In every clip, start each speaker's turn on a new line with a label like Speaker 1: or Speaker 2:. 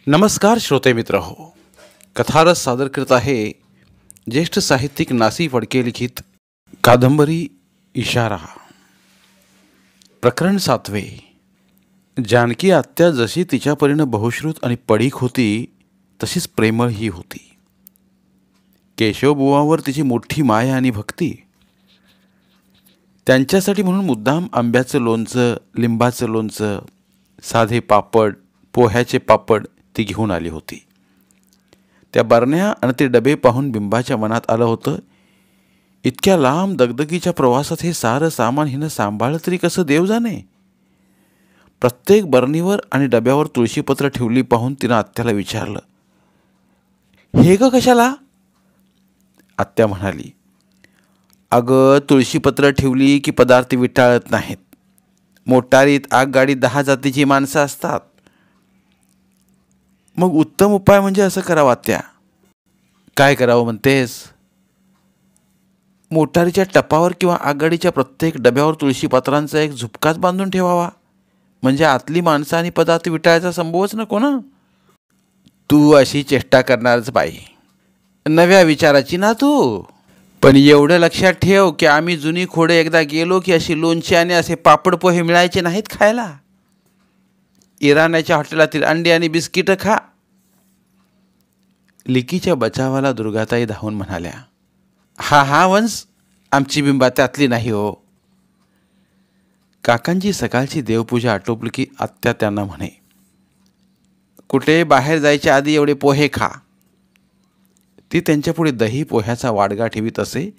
Speaker 1: नमस्कार श्रोते मित्र हो. कथारस सादर करत आहे ज्येष्ठ साहित्यिक नासी फडके लिखित कादंबरी इशारा. प्रकरण 7. जानकी आत्या जशी तिच्या परीनं बहुश्रुत आणि पडीक होती तशीच प्रेमळ ही होती. केशवबुवावर तिची मोठी माया आणि भक्ती. त्यांच्यासाठी म्हणून मुद्दाम आंब्याचं लोणचं, लिंबाचं लोणचं, साधे पापड, पोह्याचे पापड ती घेऊन आली होती. त्या बरण्या आणि ते डबे पाहून बिंबाच्या मनात आलं होतं, इतक्या लांब दगदगीच्या प्रवासात हे सारं सामान हिनं सांभाळलं तरी कसं देव जाणे. प्रत्येक बरणीवर आणि डब्यावर तुळशीपत्र ठेवली पाहून तिनं आत्याला विचारलं, हे ग कशाला? आत्या म्हणाली, अगं तुळशीपत्र ठेवली की पदार्थ विटाळत नाहीत. मोटारीत आगगाडीत 10 जातीची माणसं असतात. मग उत्तम उपाय म्हणजे असं करावं आत्या. काय करावं म्हणतेस? मोटारीच्या टपावर किंवा आगगाडीच्या प्रत्येक डब्यावर तुळशीपत्रांचा एक झुपकाच बांधून ठेवावा, म्हणजे आतली माणसं आणि पदार्थ विटाळायचा संभवच नको ना. तू अशी चेष्टा करणारच बाई, नव्या विचाराची ना तू. पण एवढं लक्षात ठेव की आम्ही जुनी खोडे एकदा गेलो की अशी लोणची आणि असे पापड पोहे मिळायचे नाहीत खायला. इराण्याच्या हॉटेलातील अंडी आणि बिस्किटं खा. लिकीच्या बचावाला दुर्गाताई धावून म्हणाल्या, हा वंश, आमची बिंबा त्यातली नाही हो. काकांची सकाळची देवपूजा आटोपली की आत्या त्यांना म्हणे, कुठे बाहेर जायच्या आधी एवढे पोहे खा. ती त्यांच्यापुढे दही पोह्याचा वाडगा ठेवीत असे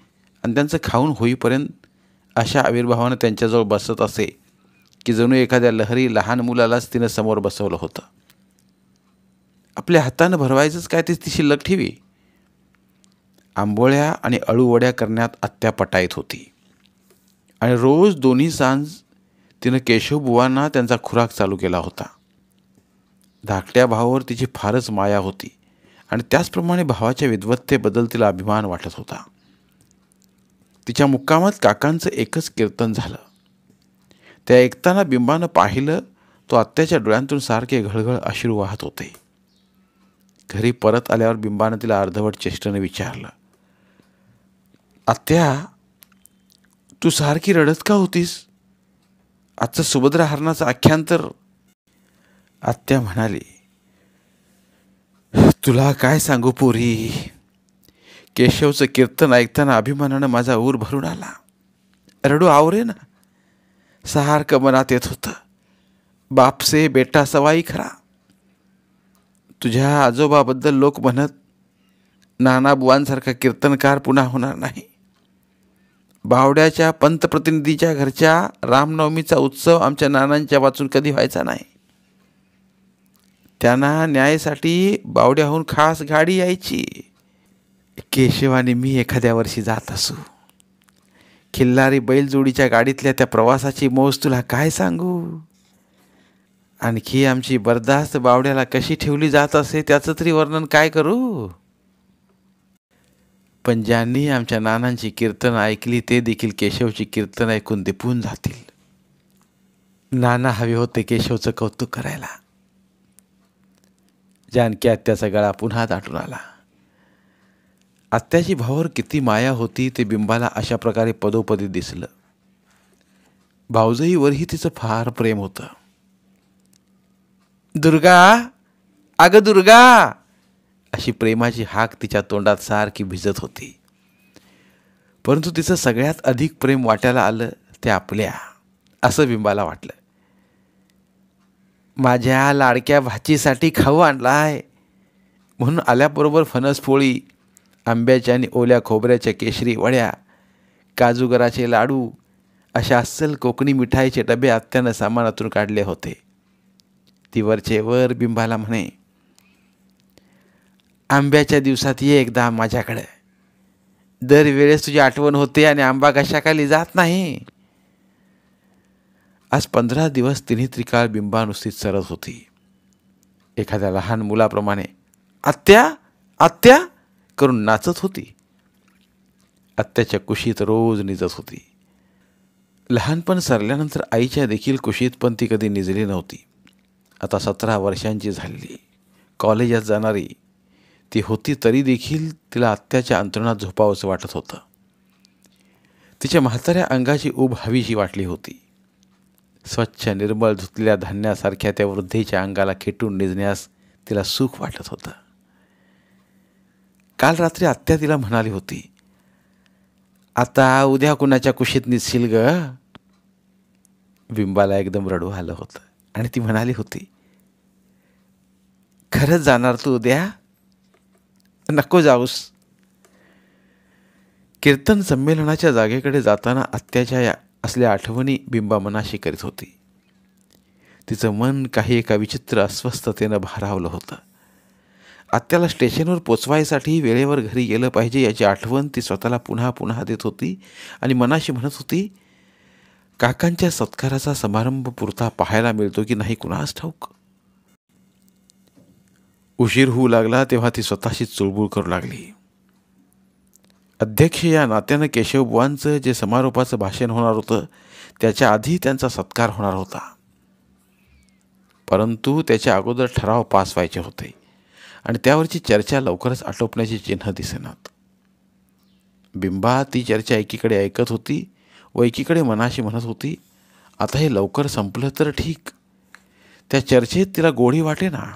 Speaker 1: आणि त्यांचं खाऊन होईपर्यंत अशा आविर्भावानं त्यांच्याजवळ बसत असे की जणू एखाद्या लहरी लहान मुलालाच तिनं समोर बसवलं होतं. आपल्या हातानं भरवायचंच काय ते ती शिल्लक ठेवी. आंबोळ्या आणि अळूवड्या करण्यात आत्या पटाईत होती आणि रोज दोन्ही सांज तिनं केशवबुवांना त्यांचा खुराक चालू केला होता. धाकट्या भावावर तिची फारच माया होती आणि त्याचप्रमाणे भावाच्या विद्वत्तेबद्दल तिला अभिमान वाटत होता. तिच्या मुक्कामात काकांचं एकच कीर्तन झालं. त्या ऐकताना बिंबानं पाहिलं तो आत्याच्या डोळ्यांतून सारखे घळघळ अश्रू वाहत होते. घरी परत आल्यावर बिंबानं तिला अर्धवट चेष्टेनं विचारलं, आत्या, तू सारखी रडत का होतीस? आजचं सुभद्रा हरणाचं आख्यान तर. आत्या म्हणाली, तुला काय सांगू पोरी, केशवचं कीर्तन ऐकताना अभिमानानं माझा ऊर भरून आला. रडू आवरे ना. सारखं मनात येत होतं, बापसे बेटा सवाई खरा. तुझ्या आजोबाबद्दल लोक म्हणत, नाना बुवांसारखा कीर्तनकार पुन्हा होणार नाही. बावड्याच्या पंतप्रतिनिधीच्या घरच्या रामनवमीचा उत्सव आमच्या नानांच्या वाचून कधी व्हायचा नाही. त्यांना न्यायासाठी बावड्याहून खास गाडी यायची. केशव आणि मी एखाद्या वर्षी जात असू. खिल्लारी बैलजोडीच्या गाडीतल्या त्या प्रवासाची मौज तुला काय सांगू. आणखी आमची बर्दास्त बावड्याला कशी ठेवली जात असे त्याचं तरी वर्णन काय करू. पण ज्यांनी आमच्या नानांची कीर्तन ऐकली ते देखील केशवची कीर्तन ऐकून दिपून जातील. नाना हवे होते केशवचं कौतुक करायला. जानकी आत्याचा गळा पुन्हा दाटून आला. आत्याची भावावर किती माया होती ते बिंबाला अशा प्रकारे पदोपदी दिसलं. भाऊजाईवरही तिचं फार प्रेम होतं. दुर्गा, अगं दुर्गा, अशी प्रेमाची हाक तिच्या तोंडात सारखी भिजत होती. परंतु तिचं सगळ्यात अधिक प्रेम वाट्याला आलं ते आपल्या, असं बिंबाला वाटलं. माझ्या लाडक्या भाचीसाठी खाऊ आणलाय म्हणून आल्याबरोबर फणसपोळी, आंब्याच्या आणि ओल्या खोबऱ्याच्या केशरी वड्या, काजूगराचे लाडू अशा अस्सल कोकणी मिठाईचे डबे आत्यानं सामानातून काढले होते. ती वरचे वर बिंबाला म्हणे, आंब्याच्या दिवसात ये एकदा माझ्याकडे. दरवेळेस तुझी आठवण होते आणि आंबा कशाखाली जात नाही. आज 15 दिवस तिन्ही त्रिकाळ बिंबा नुसतीच सरत होती. एखाद्या लहान मुलाप्रमाणे आत्या आत्या करून नाचत होती. आत्याच्या कुशीत रोज निजत होती. लहानपण सरल्यानंतर आईच्या देखील कुशीत पण ती कधी निजली नव्हती. आता 17 वर्षांची झालेली, कॉलेजात जाणारी ती होती, तरी देखील तिला आत्याच्या अंथरुणात झोपावंसं वाटत होतं. तिच्या म्हाताऱ्या अंगाची ऊब हवीशी वाटली होती. स्वच्छ निर्मळ धुतलेल्या धान्यासारख्या त्या वृद्धेच्या अंगाला खेटून निजण्यास तिला सुख वाटत होतं. काल रात्री आत्या तिला म्हणाली होती, आता उद्या कुणाच्या कुशीत निसशील ग. बिंबाला एकदम रडू आलं होतं आणि ती म्हणाली होती, खरंच जाणार तू उद्या? नको जाऊस. कीर्तन संमेलनाच्या जागेकडे जाताना आत्याच्या या असल्या आठवणी बिंबा मनाशी करीत होती. तिचं मन काही एका विचित्र अस्वस्थतेनं भारावलं होतं. आत्याला स्टेशनवर पोचवायसाठी वेळेवर घरी गेलं पाहिजे याची आठवण ती स्वतःला पुन्हा पुन्हा देत होती आणि मनाशी म्हणत होती, काकांच्या सत्काराचा समारंभ पुरता पाहायला मिळतो की नाही कुणास ठाऊक. उशीर होऊ लागला तेव्हा ती स्वतःशीच चुळबुळ करू लागली. अध्यक्ष या नात्यानं केशवबुवांचं जे समारोपाचं भाषण होणार होतं त्याच्या आधी त्यांचा सत्कार होणार होता, परंतु त्याच्या अगोदर ठराव पास व्हायचे होते आणि त्यावरची चर्चा लवकरच आटोपण्याची चिन्ह दिसेनात. बिंबा ती चर्चा एकीकडे ऐकत होती व एकीकडे मनाशी म्हणत होती, आता हे लवकर संपलं तर ठीक. त्या चर्चेत तिला गोडी वाटेना.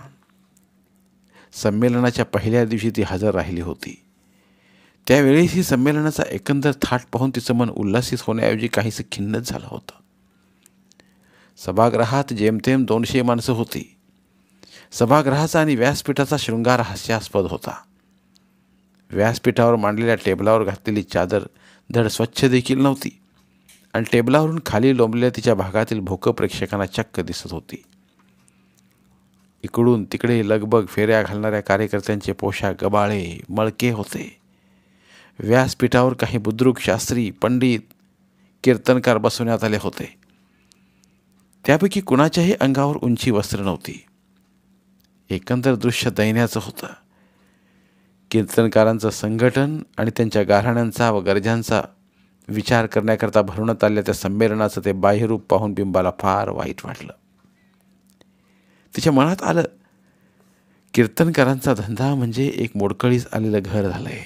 Speaker 1: संमेलनाच्या पहिल्या दिवशी ती हजर राहिली होती. त्यावेळेसही संमेलनाचा एकंदर थाट पाहून तिचं मन उल्हासित होण्याऐवजी काहीसं खिन्नच झालं होतं. सभागृहात जेमतेम 200 माणसं होती. सभागृहाचा आणि व्यासपीठाचा शृंगार हास्यास्पद होता. व्यासपीठावर मांडलेल्या टेबलावर घातलेली चादर धड स्वच्छ देखील नव्हती आणि टेबलावरून खाली लोंबलेल्या तिच्या भागातील भोकं प्रेक्षकांना चक्क दिसत होती. इकडून तिकडे लगबग फेऱ्या घालणाऱ्या कार्यकर्त्यांचे पोशाख गबाळे मळके होते. व्यासपीठावर काही बुद्रुक शास्त्री पंडित कीर्तनकार बसवण्यात आले होते. त्यापैकी कुणाच्याही अंगावर उंची वस्त्र नव्हती. एकंदर दृश्य दैन्याचं होतं. कीर्तनकारांचं संघटन आणि त्यांच्या गाऱ्हाण्यांचा व गरजांचा विचार करण्याकरता भरवण्यात आलेल्या त्या संमेलनाचं ते बाह्यरूप पाहून बिंबाला फार वाईट वाटलं. तिच्या मनात आलं, कीर्तनकारांचा धंदा म्हणजे एक मोडकळीस आलेलं घर झालंय.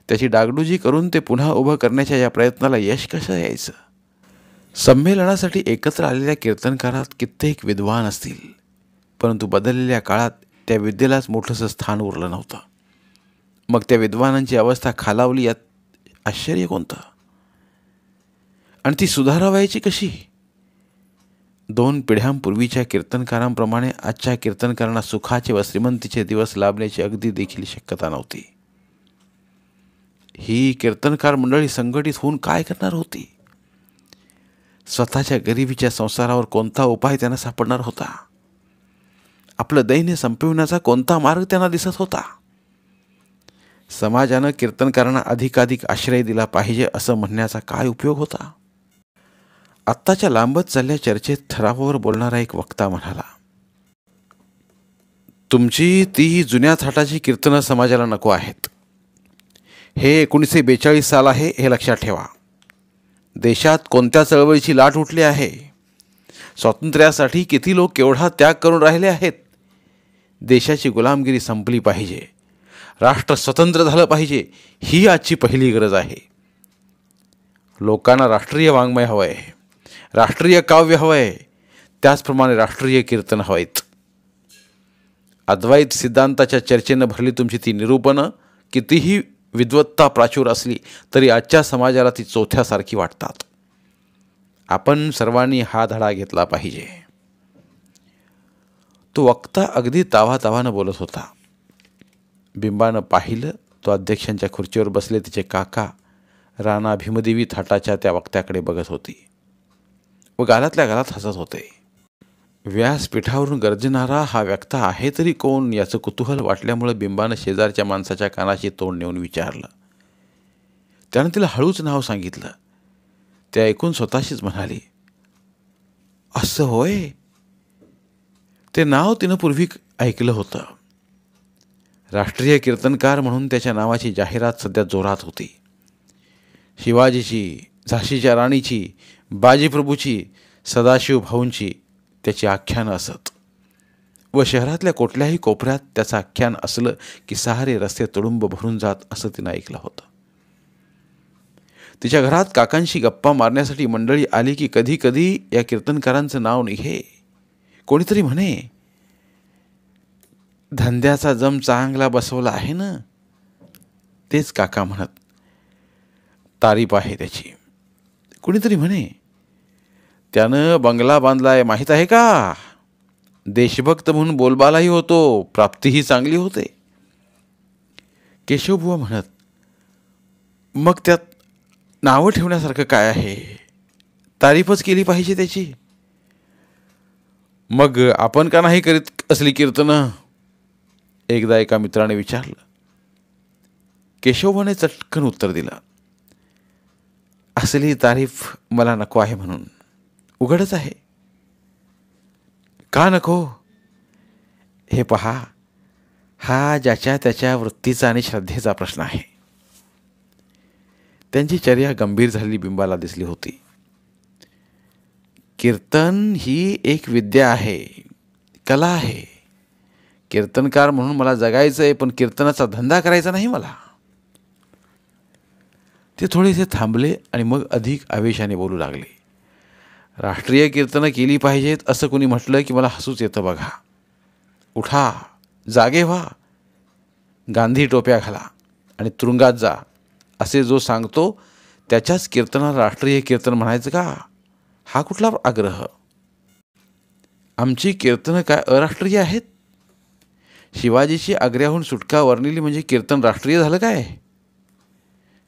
Speaker 1: त्याची डागडुजी करून ते पुन्हा उभं करण्याच्या या प्रयत्नाला यश कसं यायचं. संमेलनासाठी एकत्र आलेल्या कीर्तनकारात कित्येक विद्वान असतील, परंतु बदललेल्या काळात त्या विद्येलाच मोठंसं स्थान उरलं नव्हतं. मग त्या विद्वानांची अवस्था खालावली यात आश्चर्य कोणतं. आणि ती सुधारावायची कशी. 2 पिढ्यांपूर्वीच्या कीर्तनकारांप्रमाणे आजच्या कीर्तनकारांना सुखाचे व श्रीमंतीचे दिवस लाभण्याची अगदी देखील शक्यता नव्हती. ही कीर्तनकार मंडळी संघटित होऊन काय करणार होती. स्वतःच्या गरिबीच्या संसारावर कोणता उपाय त्यांना सापडणार होता. आपलं दैन्य संपविण्याचा कोणता मार्ग त्यांना दिसत होता. समाजानं कीर्तनकारांना अधिकाधिक आश्रय दिला पाहिजे असं म्हणण्याचा काय उपयोग होता. आत्ताच्या लांबत चालल्या चर्चेत ठरावावर बोलणारा एक वक्ता म्हणाला, तुमची ती जुन्या थाटाची कीर्तनं समाजाला नको आहेत. हे 1942 साल आहे हे लक्षात ठेवा. देशात कोणत्या चळवळीची लाट उठली आहे. स्वातंत्र्यासाठी किती लोक केवढा त्याग करून राहिले आहेत. देशाची गुलामगिरी संपली पाहिजे. राष्ट्र स्वतंत्र झालं पाहिजे. ही आजची पहिली गरज आहे. लोकांना राष्ट्रीय वाङ्मय हवं आहे, राष्ट्रीय काव्य हवं आहे, त्याचप्रमाणे राष्ट्रीय कीर्तन हवंयत. अद्वैत सिद्धांताच्या चर्चेनं भरली तुमची ती निरूपणं कितीही विद्वत्ता प्राचुर असली तरी आजच्या समाजाला ती चोथ्यासारखी वाटतात. आपण सर्वांनी हा धडा घेतला पाहिजे. तो वक्ता अगदी तावातावानं बोलत होता. बिंबानं पाहिलं तो अध्यक्षांच्या खुर्चीवर बसले तिचे काका राणा भीमदेवी थाटाच्या त्या वक्त्याकडे बघत होती व गालातल्या गालात हसत होते. व्यासपीठावरून गर्जणारा हा वक्ता आहे तरी कोण याचं कुतूहल वाटल्यामुळे बिंबानं शेजारच्या माणसाच्या कानाशी तोंड नेऊन विचारलं. त्यानं तिला हळूच नाव सांगितलं. ते ऐकून स्वतःशीच म्हणाली, असं होय. ते नाव तिनं पूर्वी ऐकलं होतं. राष्ट्रीय कीर्तनकार म्हणून त्याच्या नावाची जाहिरात सध्या जोरात होती. शिवाजीची, झाशीच्या राणीची, बाजीप्रभूची, सदाशिव भाऊंची त्याची आख्यानं असत व शहरातल्या कुठल्याही कोपऱ्यात त्याचं आख्यान असलं की सारे रस्ते तुडुंब भरून जात असं तिनं ऐकलं होतं. तिच्या घरात काकांशी गप्पा मारण्यासाठी मंडळी आली की कधी कधी या कीर्तनकारांचं नाव निघे. कोणीतरी म्हणे, धंद्याचा जम चांगला बसवला आहे ना. तेच काका म्हणत. तारीफ आहे त्याची. कुणीतरी म्हणे, त्यानं बंगला बांधलाय माहीत आहे का. देशभक्त म्हणून बोलबालाही होतो, प्राप्तीही चांगली होते. केशवबुवा म्हणत, मग त्यात नावं ठेवण्यासारखं काय आहे. तारीफच केली पाहिजे त्याची. मग आपण का नाही करीत असली कीर्तनं. एकदा एका मित्राने विचारलं. केशवबुवाने चटकन उत्तर दिलं, असली तारीफ मला नको आहे म्हणून. उघडच आहे. का नको. हे पहा, हा ज्याच्या त्याच्या वृत्तीचा आणि श्रद्धेचा प्रश्न आहे. त्यांची चर्या गंभीर झालेली बिंबाला दिसली होती. कीर्तन ही एक विद्या आहे, कला आहे. कीर्तनकार म्हणून मला जगायचं आहे, पण कीर्तनाचा धंदा करायचा नाही मला. ते थोडेसे थांबले आणि मग अधिक आवेशाने बोलू लागले. राष्ट्रीय कीर्तनं केली पाहिजेत असं कुणी म्हटलं की मला हसूच येतं बघा. उठा, जागे व्हा, गांधी टोप्या घाला आणि तुरुंगात जा असे जो सांगतो त्याच्याच कीर्तनाला राष्ट्रीय कीर्तन म्हणायचं का. हा कुठला आग्रह. आमची कीर्तनं काय अराष्ट्रीय आहेत. शिवाजीची आग्र्याहून सुटका वर्णिली म्हणजे कीर्तन राष्ट्रीय झालं काय.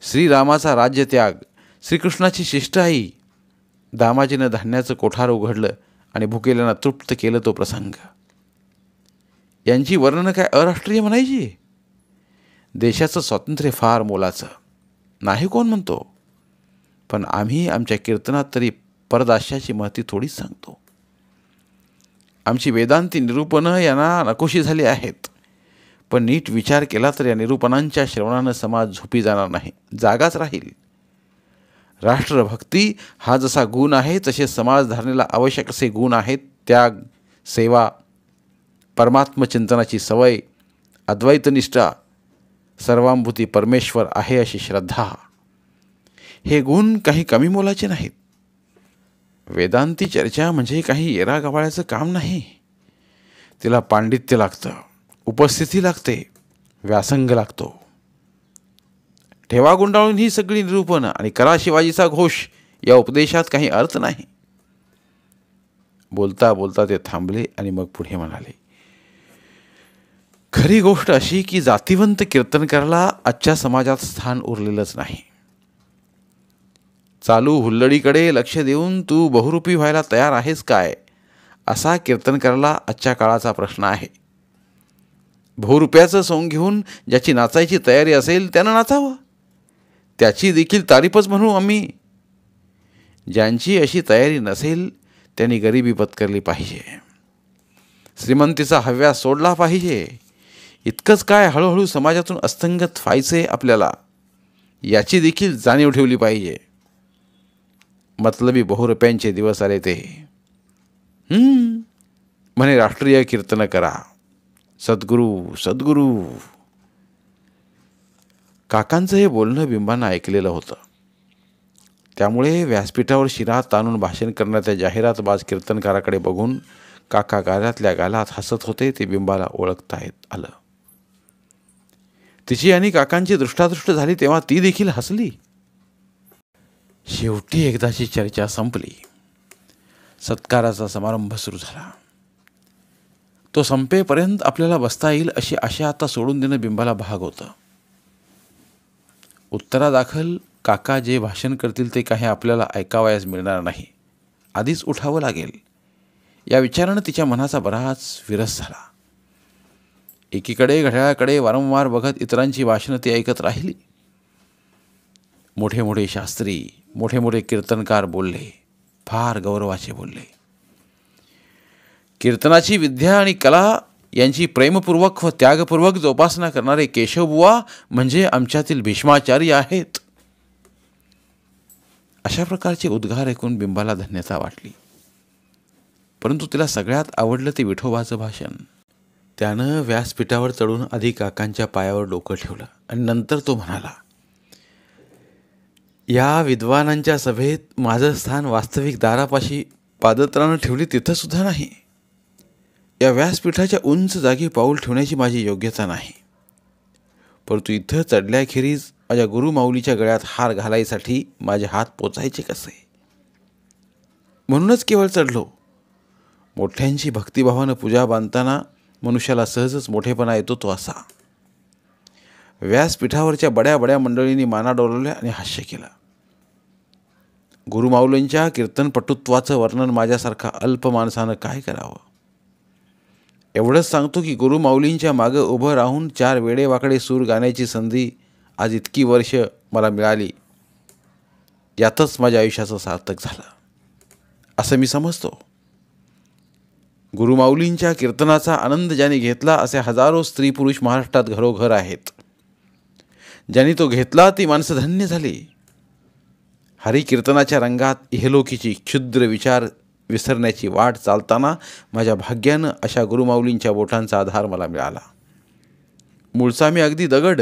Speaker 1: श्रीरामाचा राज्यत्याग, श्रीकृष्णाची शिष्ट आई, दामाजीनं धान्याचं कोठार उघडलं आणि भुकेल्यांना तृप्त केलं तो प्रसंग. यांची वर्णनं काय अराष्ट्रीय म्हणायची. देशाचं स्वातंत्र्य फार मोलाचं नाही कोण म्हणतो, पण आम्ही आमच्या कीर्तनात तरी परदाश्याची महती थोडीच सांगतो. आमची वेदांती निरूपणं यांना नकोशी झाली आहेत, पण नीट विचार केला तर या निरूपणांच्या श्रवणानं समाज झोपी जाणार नाही, जागाच राहील. राष्ट्रभक्ती हा जसा गुण आहे तसे समाजधारणेला आवश्यक असे गुण आहेत. त्याग, सेवा, परमात्मचिंतनाची सवय, अद्वैतनिष्ठा, सर्वांभूती परमेश्वर आहे अशी श्रद्धा. हे गुण काही कमी मोलाचे नाहीत. वेदांती चर्चा म्हणजे काही येरागवाळ्याचं काम नाही. तिला पांडित्य लागतं, उपस्थिती लागते, व्यासंग लागतो. ठेवा गुंडाळून ही सगळी निरूपणं आणि करा शिवाजीचा घोष या उपदेशात काही अर्थ नाही. बोलता बोलता ते थांबले आणि मग पुढे म्हणाले, खरी गोष्ट अशी की जातिवंत कीर्तनकाराला आजच्या समाजात स्थान उरलेलंच नाही. चालू हुल्लडीकडे लक्ष देऊन तू बहुरूपी व्हायला तयार आहेस काय, असा कीर्तनकाराला आजच्या काळाचा प्रश्न आहे. बहुरूप्याचं सोंग घेऊन ज्याची नाचायची तयारी असेल त्यानं नाचावं, त्याची देखील तारीफच म्हणू आम्ही. ज्यांची अशी तयारी नसेल त्यांनी गरिबी पत्करली पाहिजे, श्रीमंतीचा हव्यास सोडला पाहिजे. इतकंच काय, हळूहळू समाजातून अस्तंगत व्हायचे आपल्याला, याची देखील जाणीव ठेवली पाहिजे. मतलबी बहुरुपयांचे दिवस आले ते. म्हणे राष्ट्रीय कीर्तन करा, सद्गुरू सद्गुरू. काकांचं हे बोलणं बिंबानं ऐकलेलं होतं. त्यामुळे व्यासपीठावर शिरा ताणून भाषण करण्याच्या जाहिरातबाज कीर्तनकाराकडे बघून काका गालातल्या गालात हसत होते ते बिंबाला ओळखता येत आलं. तिची आणि काकांची दृष्टादृष्ट झाली तेव्हा ती देखील हसली. शेवटी एकदाची चर्चा संपली. सत्काराचा समारंभ सुरू झाला. तो संपेपर्यंत आपल्याला बसता येईल अशी आशा आता सोडून देणं बिंबाला भाग होतं. उत्तरादाखल काका जे भाषण करतील ते काही आपल्याला ऐकावयास मिळणार नाही, आधीच उठावं लागेल या विचारानं तिच्या मनाचा बराच विरस झाला. एकीकडे घड्याळाकडे वारंवार बघत इतरांची भाषणं ती ऐकत राहिली. मोठे मोठे शास्त्री, मोठे मोठे कीर्तनकार बोलले, फार गौरवाचे बोलले. कीर्तनाची विद्या आणि कला यांची प्रेमपूर्वक व त्यागपूर्वक जोपासना करणारे केशवबुवा म्हणजे आमच्यातील भीष्माचार्य आहेत. अशा प्रकारचे उद्गार ऐकून बिंबाला धन्यता वाटली. परंतु तिला सगळ्यात आवडलं ते विठोबाचं भाषण. त्यानं व्यासपीठावर चढून आधी काकांच्या पायावर डोकं ठेवलं आणि नंतर तो म्हणाला, या विद्वानांच्या सभेत माझं स्थान वास्तविक दारापाशी पादत्राणं ठेवली तिथं सुद्धा नाही. या व्यासपीठाच्या उंच जागी पाऊल ठेवण्याची माझी योग्यता नाही. परंतु इथं चढल्याखेरीज माझ्या गुरुमाऊलीच्या गळ्यात हार घालायसाठी माझे हात पोचायचे कसे? म्हणूनच केवळ चढलो. मोठ्यांची भक्तिभावानं पूजा बांधताना मनुष्याला सहजच मोठेपणा येतो तो असा. व्यासपीठावरच्या बड्या बड्या मंडळींनी माना डोलवल्या आणि हास्य केलं. गुरुमाऊलींच्या कीर्तनपटुत्वाचं वर्णन माझ्यासारखा अल्प माणसानं काय करावं? एवढंच सांगतो की गुरुमाऊलींच्या मागं उभं राहून 4 वेडेवाकडे सूर गाण्याची संधी आज इतकी वर्ष मला मिळाली, यातच माझ्या आयुष्याचं सार्थक झालं असं मी समजतो. गुरुमाऊलींच्या कीर्तनाचा आनंद ज्यांनी घेतला असे हजारो स्त्री पुरुष महाराष्ट्रात घरोघर आहेत. ज्यांनी तो घेतला ती माणसं धन्य झाली. हरिकीर्तनाच्या रंगात इहलोकीची क्षुद्र विचार विसरण्याची वाट चालताना माझ्या भाग्यानं अशा गुरुमाऊलींच्या बोटांचा आधार मला मिळाला. मूळचा मी अगदी दगड,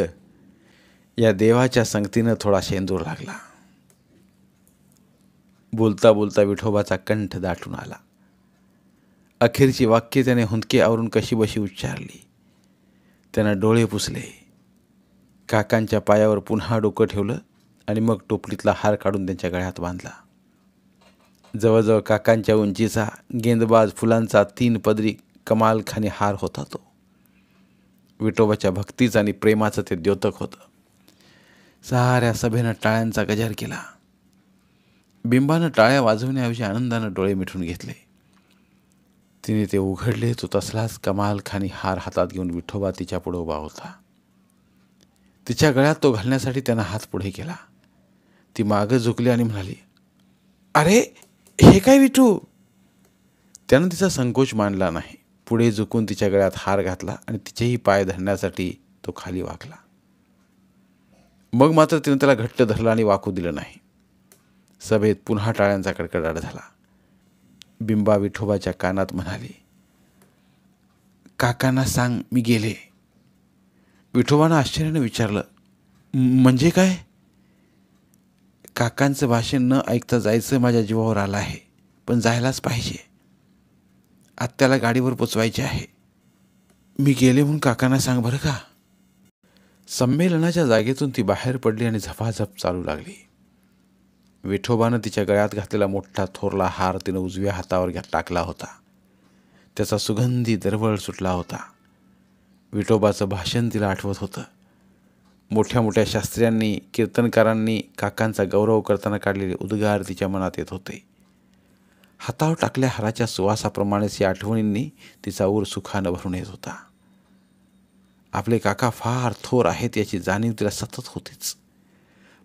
Speaker 1: या देवाच्या संगतीनं थोडा शेंदूर लागला. बोलता बोलता विठोबाचा कंठ दाटून आला. अखेरची वाक्ये त्याने हुंदके आवरून कशीबशी उच्चारली. त्यानं डोळे पुसले, काकांच्या पायावर पुन्हा डोकं ठेवलं आणि मग टोपलीतला हार काढून त्यांच्या गळ्यात बांधला. जवळजवळ काकांच्या उंचीचा गेंदबाज फुलांचा 3 पदरी कमालखानी हार होता तो. विठोबाच्या भक्तीचं आणि प्रेमाचं ते द्योतक होतं. साऱ्या सभेनं टाळ्यांचा गजर केला. बिंबानं टाळ्या वाजवण्याऐवजी आनंदानं डोळे मिटून घेतले. तिने ते उघडले तो तसलाच कमालखानी हार हातात घेऊन विठोबा तिच्या पुढे उभा होता. तिच्या गळ्यात तो घालण्यासाठी त्यानं हात पुढे केला. ती मागं झुकली आणि म्हणाली, अरे हे काय विठू? त्यानं तिचा संकोच मानला नाही. पुढे झुकून तिच्या गळ्यात हार घातला आणि तिचेही पाय धरण्यासाठी तो खाली वाकला. मग मात्र तिनं त्याला घट्ट धरलं आणि वाकू दिलं नाही. सभेत पुन्हा टाळ्यांचा कडकडाट झाला. बिंबा विठोबाच्या कानात म्हणाली, काकांना सांग मी गेले. विठोबानं आश्चर्यानं विचारलं, म्हणजे काय? काकांचं भाषण न ऐकता जायचं माझ्या जीवावर आलं आहे, पण जायलाच पाहिजे. आत्याला गाडीवर पोचवायचे आहे. मी गेले म्हणून काकांना सांग बरं का. संमेलनाच्या जागेतून ती बाहेर पडली आणि झपाझप चालू लागली. विठोबानं तिच्या गळ्यात घातलेला मोठा थोरला हार तिनं उजव्या हातावर टाकला होता. त्याचा सुगंधी दरवळ सुटला होता. विठोबाचं भाषण तिला आठवत होतं. मोठ्या मोठ्या शास्त्र्यांनी कीर्तनकारांनी काकांचा गौरव करताना काढलेले उद्गार तिच्या मनात येत होते. हातावर टाकल्या हाराच्या सुवासाप्रमाणेच या आठवणींनी तिचा ऊर सुखानं भरून येत होता. आपले काका फार थोर आहेत याची जाणीव तिला सतत होतीच.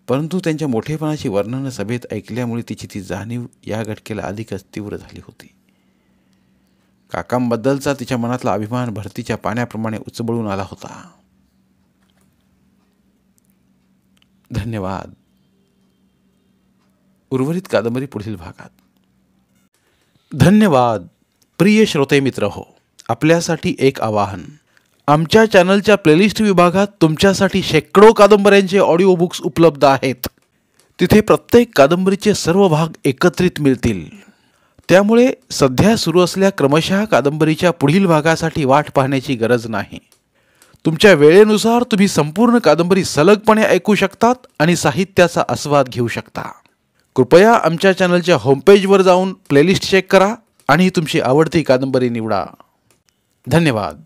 Speaker 1: परंतु त्यांच्या मोठेपणाची वर्णनं सभेत ऐकल्यामुळे तिची ती जाणीव या घटकेला अधिकच तीव्र झाली होती. काकांबद्दलचा तिच्या मनातला अभिमान भरतीच्या पाण्याप्रमाणे उचबळून आला होता. धन्यवाद. उर्वरित कादंबरी पुढील भागात. धन्यवाद. प्रिय श्रोते मित्र हो, आपल्यासाठी एक आवाहन. आमच्या चॅनलच्या प्लेलिस्ट विभागात तुमच्यासाठी शेकडो कादंबऱ्यांचे ऑडिओ बुक्स उपलब्ध आहेत. तिथे प्रत्येक कादंबरीचे सर्व भाग एकत्रित मिळतील. त्यामुळे सध्या सुरू असलेल्या क्रमशः कादंबरीच्या पुढील भागासाठी वाट पाहण्याची गरज नाही. तुमच्या वेळेनुसार तुम्ही संपूर्ण कादंबरी सलगपणे ऐकू शकतात आणि साहित्याचा आस्वाद घेऊ शकता. कृपया आमच्या चॅनलच्या होमपेजवर जाऊन प्लेलिस्ट चेक करा आणि तुमची आवडती कादंबरी निवडा. धन्यवाद.